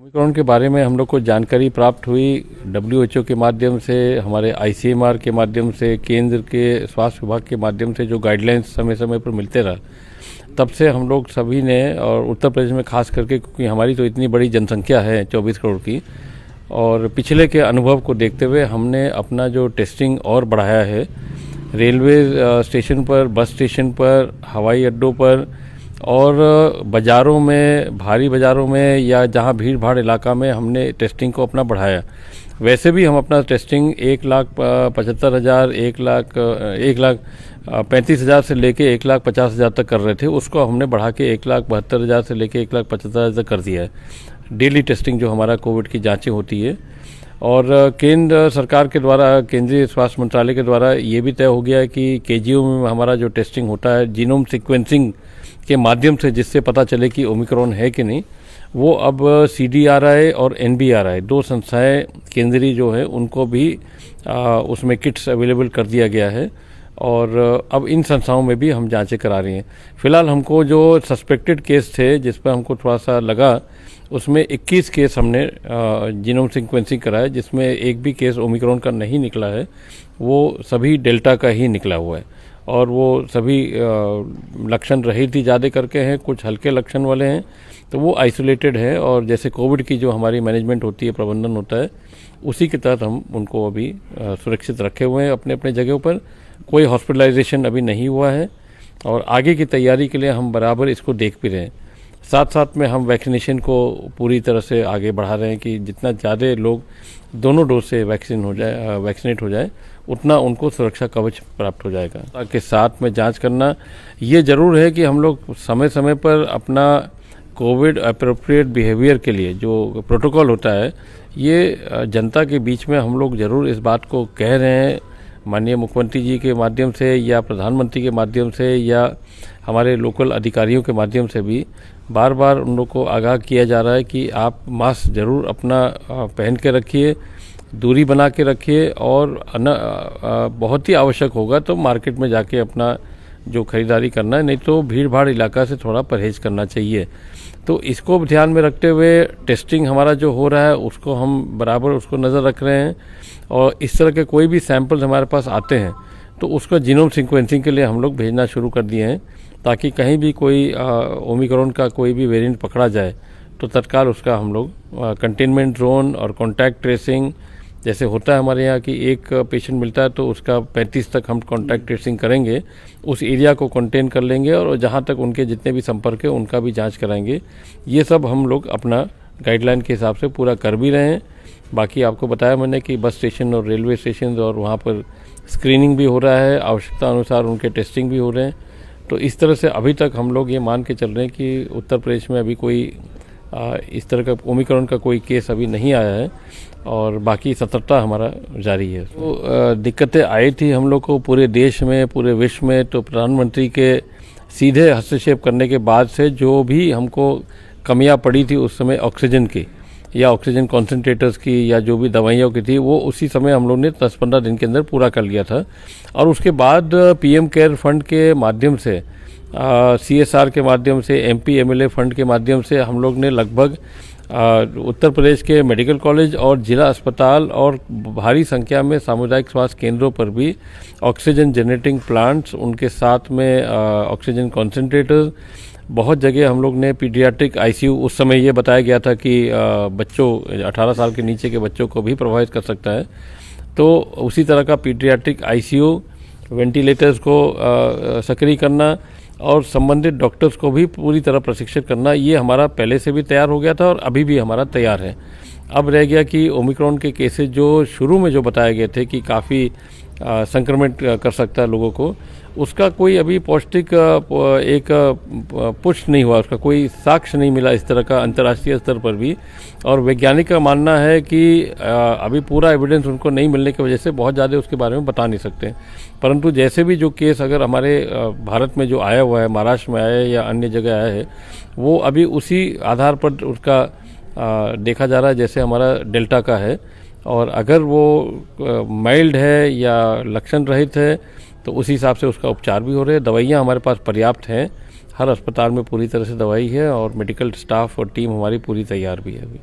Omicron के बारे में हम लोग को जानकारी प्राप्त हुई WHO के माध्यम से, हमारे ICMR के माध्यम से, केंद्र के स्वास्थ्य विभाग के माध्यम से जो गाइडलाइंस समय समय पर मिलते रहा, तब से हम लोग सभी ने, और उत्तर प्रदेश में खास करके क्योंकि हमारी तो इतनी बड़ी जनसंख्या है 24 करोड़ की, और पिछले के अनुभव को देखते हुए हमने अपना जो टेस्टिंग और बढ़ाया है। रेलवे स्टेशन पर, बस स्टेशन पर, हवाई अड्डों पर और बाज़ारों में, भारी बाज़ारों में या जहां भीड़ भाड़ इलाका में हमने टेस्टिंग को अपना बढ़ाया। वैसे भी हम अपना टेस्टिंग 1,75,000, 1,35,000 से लेके 1,50,000 तक कर रहे थे, उसको हमने बढ़ा के 1,72,000 से लेके 1,75,000 तक कर दिया है। डेली टेस्टिंग जो हमारा कोविड की जांचें होती है, और केंद्र सरकार के द्वारा, केंद्रीय स्वास्थ्य मंत्रालय के द्वारा ये भी तय हो गया है कि KGO में हमारा जो टेस्टिंग होता है जीनोम सीक्वेंसिंग के माध्यम से, जिससे पता चले कि ओमिक्रॉन है कि नहीं, वो अब CDRI और NBRI दो संस्थाएं केंद्रीय जो है उनको भी उसमें किट्स अवेलेबल कर दिया गया है, और अब इन संस्थाओं में भी हम जांचें करा रही हैं। फिलहाल हमको जो सस्पेक्टेड केस थे जिस पर हमको थोड़ा सा लगा, उसमें 21 केस हमने जीनोम सीक्वेंसिंग कराया, जिसमें एक भी केस ओमिक्रॉन का नहीं निकला है, वो सभी डेल्टा का ही निकला हुआ है, और वो सभी लक्षण रहित ही ज़्यादा करके हैं, कुछ हल्के लक्षण वाले हैं, तो वो आइसोलेटेड है। और जैसे कोविड की जो हमारी मैनेजमेंट होती है, प्रबंधन होता है, उसी के तहत हम उनको अभी सुरक्षित रखे हुए हैं अपने अपने जगहों पर। कोई हॉस्पिटलाइजेशन अभी नहीं हुआ है, और आगे की तैयारी के लिए हम बराबर इसको देख भी रहे हैं। साथ साथ में हम वैक्सीनेशन को पूरी तरह से आगे बढ़ा रहे हैं कि जितना ज़्यादा लोग दोनों डोज से वैक्सीनेट हो जाए, उतना उनको सुरक्षा कवच प्राप्त हो जाएगा। के साथ में जांच करना, ये ज़रूर है कि हम लोग समय समय पर अपना कोविड अप्रोप्रिएट बिहेवियर के लिए जो प्रोटोकॉल होता है, ये जनता के बीच में हम लोग ज़रूर इस बात को कह रहे हैं, माननीय मुख्यमंत्री जी के माध्यम से या प्रधानमंत्री के माध्यम से या हमारे लोकल अधिकारियों के माध्यम से भी बार बार उन लोग को आगाह किया जा रहा है कि आप मास्क ज़रूर अपना पहन के रखिए, दूरी बना के रखिए, और बहुत ही आवश्यक होगा तो मार्केट में जाके अपना जो खरीदारी करना है, नहीं तो भीड़ भाड़ इलाका से थोड़ा परहेज करना चाहिए। तो इसको ध्यान में रखते हुए टेस्टिंग हमारा जो हो रहा है उसको हम बराबर उसको नज़र रख रहे हैं, और इस तरह के कोई भी सैंपल्स हमारे पास आते हैं तो उसका जीनोम सीक्वेंसिंग के लिए हम लोग भेजना शुरू कर दिए हैं, ताकि कहीं भी कोई ओमिक्रॉन का कोई भी वेरिएंट पकड़ा जाए तो तत्काल उसका हम लोग कंटेनमेंट जोन और कॉन्टैक्ट ट्रेसिंग जैसे होता है हमारे यहाँ कि एक पेशेंट मिलता है तो उसका 35 तक हम कॉन्टैक्ट ट्रेसिंग करेंगे, उस एरिया को कंटेन कर लेंगे, और जहाँ तक उनके जितने भी संपर्क है उनका भी जांच कराएंगे। ये सब हम लोग अपना गाइडलाइन के हिसाब से पूरा कर भी रहे हैं। बाकी आपको बताया मैंने कि बस स्टेशन और रेलवे स्टेशन और वहाँ पर स्क्रीनिंग भी हो रहा है, आवश्यकता अनुसार उनके टेस्टिंग भी हो रहे हैं। तो इस तरह से अभी तक हम लोग ये मान के चल रहे हैं कि उत्तर प्रदेश में अभी कोई इस तरह का ओमिक्रॉन का कोई केस अभी नहीं आया है, और बाकी सतर्कता हमारा जारी है। तो दिक्कतें आई थी हम लोग को पूरे देश में, पूरे विश्व में, तो प्रधानमंत्री के सीधे हस्तक्षेप करने के बाद से जो भी हमको कमियां पड़ी थी उस समय ऑक्सीजन की या ऑक्सीजन कॉन्सेंट्रेटर्स की या जो भी दवाइयों की थी, वो उसी समय हम लोग ने 10-15 दिन के अंदर पूरा कर लिया था। और उसके बाद PM केयर फंड के माध्यम से, CSR के माध्यम से, MP MLA फंड के माध्यम से हम लोग ने लगभग उत्तर प्रदेश के मेडिकल कॉलेज और जिला अस्पताल और भारी संख्या में सामुदायिक स्वास्थ्य केंद्रों पर भी ऑक्सीजन जनरेटिंग प्लांट्स, उनके साथ में ऑक्सीजन कॉन्सेंट्रेटर्स, बहुत जगह हम लोग ने पीडियाट्रिक ICU, उस समय ये बताया गया था कि बच्चों 18 साल के नीचे के बच्चों को भी प्रभावित कर सकता है, तो उसी तरह का पीडियाट्रिक ICU, वेंटिलेटर्स को सक्रिय करना और संबंधित डॉक्टर्स को भी पूरी तरह प्रशिक्षित करना, ये हमारा पहले से भी तैयार हो गया था और अभी भी हमारा तैयार है। अब रह गया कि ओमिक्रॉन के केसेस जो शुरू में जो बताए गए थे कि काफ़ी संक्रमित कर सकता है लोगों को, उसका कोई अभी पौष्टिक एक पुष्टि नहीं हुआ, उसका कोई साक्ष्य नहीं मिला इस तरह का अंतर्राष्ट्रीय स्तर पर भी। और वैज्ञानिक का मानना है कि अभी पूरा एविडेंस उनको नहीं मिलने की वजह से बहुत ज़्यादा उसके बारे में बता नहीं सकते। परंतु जैसे भी जो केस अगर हमारे भारत में जो आया हुआ है, महाराष्ट्र में आया है या अन्य जगह आया है, वो अभी उसी आधार पर उसका देखा जा रहा है जैसे हमारा डेल्टा का है। और अगर वो माइल्ड है या लक्षण रहित है तो उसी हिसाब से उसका उपचार भी हो रहे हैं। दवाइयाँ हमारे पास पर्याप्त हैं, हर अस्पताल में पूरी तरह से दवाई है और मेडिकल स्टाफ और टीम हमारी पूरी तैयार भी है अभी।